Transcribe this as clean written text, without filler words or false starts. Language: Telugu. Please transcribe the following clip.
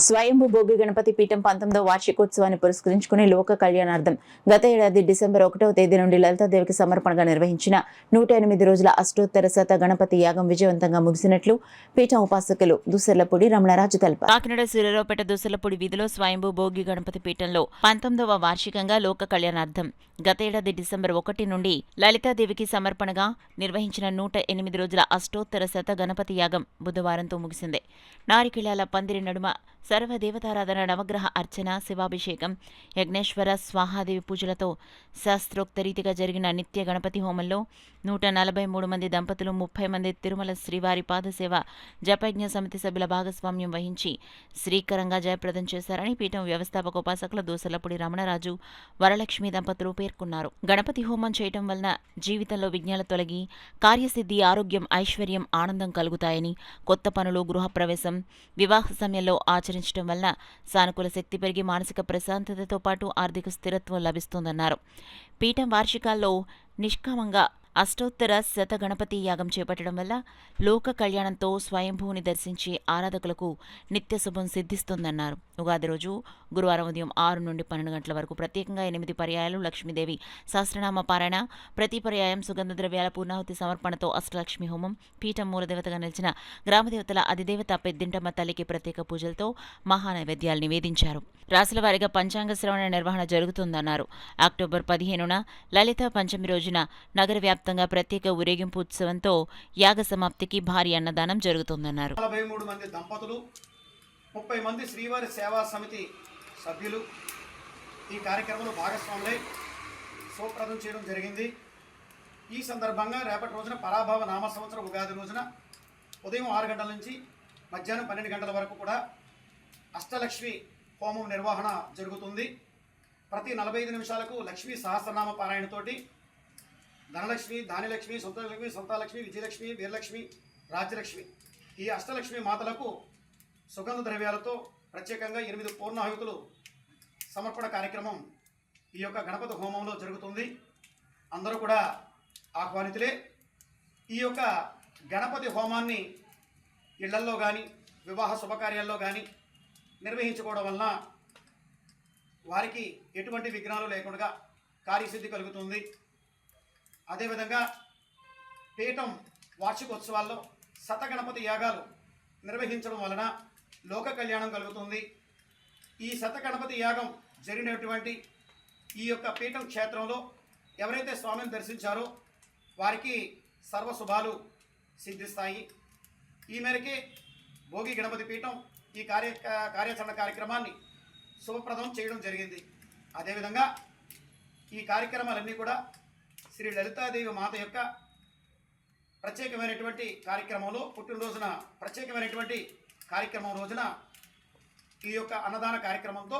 స్వయంభూ భోగి గణపతి పీఠం 19వ వార్షికోత్సవాన్ని పురస్కరించుకుని లోక కళ్యాణార్థం గత ఏడాది డిసెంబర్ 1వ తేదీ నుండి లలితాదేవికి సమర్పణగా నిర్వహించిన 108 రోజుల అష్టోత్తర శత గణపతి యాగం విజయవంతంగా ముగిసినట్లు పీఠం ఉపాసకులు దుసర్లపూడి రమణరాజు తెలిపారు. కాకినాడ సూర్యారావుపేట దుసర్లపూడి వీధిలో స్వయంభూ భోగి గణపతి పీఠంలో 19వ వార్షికంగా లోక కళ్యాణార్థం గత ఏడాది డిసెంబర్ 1 నుండి లలితాదేవికి సమర్పణగా నిర్వహించిన 108 రోజుల అష్టోత్తర శత గణపతి యాగం బుధవారంతో ముగిసింది. నారికేళాల పందిరి నడుమ సర్వదేవతారాధన, నవగ్రహ అర్చన, శివాభిషేకం, యజ్ఞేశ్వర స్వాహాదేవి పూజలతో శాస్త్రోక్త రీతిగా జరిగిన నిత్య గణపతి హోమంలో 143 మంది దంపతులు, 30 మంది తిరుమల శ్రీవారి పాదసేవ జపయజ్ఞ సమితి సభ్యుల భాగస్వామ్యం వహించి శ్రీకరంగా జయప్రదం చేశారని పీఠం వ్యవస్థాపక ఉపాసకులు దూసలపూడి రమణరాజు, వరలక్ష్మి దంపతులు పేర్కొన్నారు. గణపతి హోమం చేయటం వలన జీవితంలో విఘ్నాలు తొలగి కార్యసిద్ధి, ఆరోగ్యం, ఐశ్వర్యం, ఆనందం కలుగుతాయని, కొత్త పనులు, గృహప్రవేశం, వివాహ సమయంలో ఆచరించడం వలన సానుకూల శక్తి పెరిగి మానసిక ప్రశాంతతతో పాటు ఆర్థిక స్థిరత్వం లభిస్తుందన్నారు. పీఠం వార్షికాల్లో నిష్కామంగా అష్టోత్తర శత గణపతి యాగం చేపట్టడం వల్ల లోక కళ్యాణంతో స్వయంభూని దర్శించి ఆరాధకులకు నిత్య శుభం సిద్ధిస్తుందన్నారు. ఉగాది రోజు గురువారం ఉదయం 6 నుండి 12 గంటల వరకు ప్రత్యేకంగా 8 పర్యాయాలు లక్ష్మీదేవి సహస్రనామ పారాయణ, ప్రతి పర్యాయం సుగంధ ద్రవ్యాల పూర్ణాహుతి సమర్పణతో అష్టలక్ష్మి హోమం, పీఠం మూలదేవతగా నిలిచిన గ్రామదేవతల అధిదేవత పెద్దింటమ్మ తల్లికి ప్రత్యేక పూజలతో మహానైవేద్యాలు నివేదించారు. రాసుల వారీగా పంచాంగ శ్రవణ నిర్వహణ జరుగుతుందన్నారు. అక్టోబర్ 15న లలిత పంచమి రోజున నగర వ్యాప్తంగా ప్రత్యేక ఊరేగింపు ఉత్సవంతో యాగ సమాప్తికి భారీ అన్నదానం జరుగుతుందన్నారు. 43 మంది దంపతులు, 30 మంది శ్రీవారి సేవా సమితి సభ్యులు ఈ కార్యక్రమంలో భాగస్వాములై శుభప్రదం చేయడం జరిగింది. ఈ సందర్భంగా రేపటి రోజున పరాభవ నామ సంవత్సరం ఉగాది రోజున ఉదయం 6 గంటల నుంచి మధ్యాహ్నం 12 గంటల వరకు కూడా అష్టలక్ష్మి హోమం నిర్వహణ జరుగుతుంది. ప్రతి 45 నిమిషాలకు లక్ష్మీ సహస్రనామ పారాయణతోటి ధనలక్ష్మి, ధాన్యలక్ష్మి, సొంతలక్ష్మి, సొంతాలక్ష్మి, విజయలక్ష్మి, వీరలక్ష్మి, రాజ్యలక్ష్మి ఈ అష్టలక్ష్మి మాతలకు సుగంధ ద్రవ్యాలతో ప్రత్యేకంగా 8 పూర్ణాహుతులు సమర్పణ కార్యక్రమం ఈ యొక్క గణపతి హోమంలో జరుగుతుంది. అందరూ కూడా ఆహ్వానితులే. ఈ యొక్క గణపతి హోమాన్ని ఇళ్లల్లో కానీ, వివాహ శుభకార్యాల్లో కానీ నిర్వహించుకోవడం వలన వారికి ఎటువంటి విఘ్నాలు లేకుండా కార్యసిద్ధి కలుగుతుంది. అదేవిధంగా పీఠం వార్షికోత్సవాల్లో శతగణపతి యాగాలు నిర్వహించడం వలన లోక కళ్యాణం కలుగుతుంది. ఈ శతగణపతి యాగం జరిగినటువంటి ఈ యొక్క పీఠం క్షేత్రంలో ఎవరైతే స్వామిని దర్శించారో వారికి సర్వశుభాలు సిద్ధిస్తాయి. ఈ మేరకే భోగి గణపతి పీఠం ఈ కార్యాచరణ కార్యక్రమాన్ని శుభప్రదం చేయడం జరిగింది. అదేవిధంగా ఈ కార్యక్రమాలన్నీ కూడా శ్రీ లలితాదేవి మాత యొక్క ప్రత్యేకమైనటువంటి కార్యక్రమంలో పుట్టినరోజున ప్రత్యేకమైనటువంటి కార్యక్రమం రోజున ఈ యొక్క అన్నదాన కార్యక్రమంతో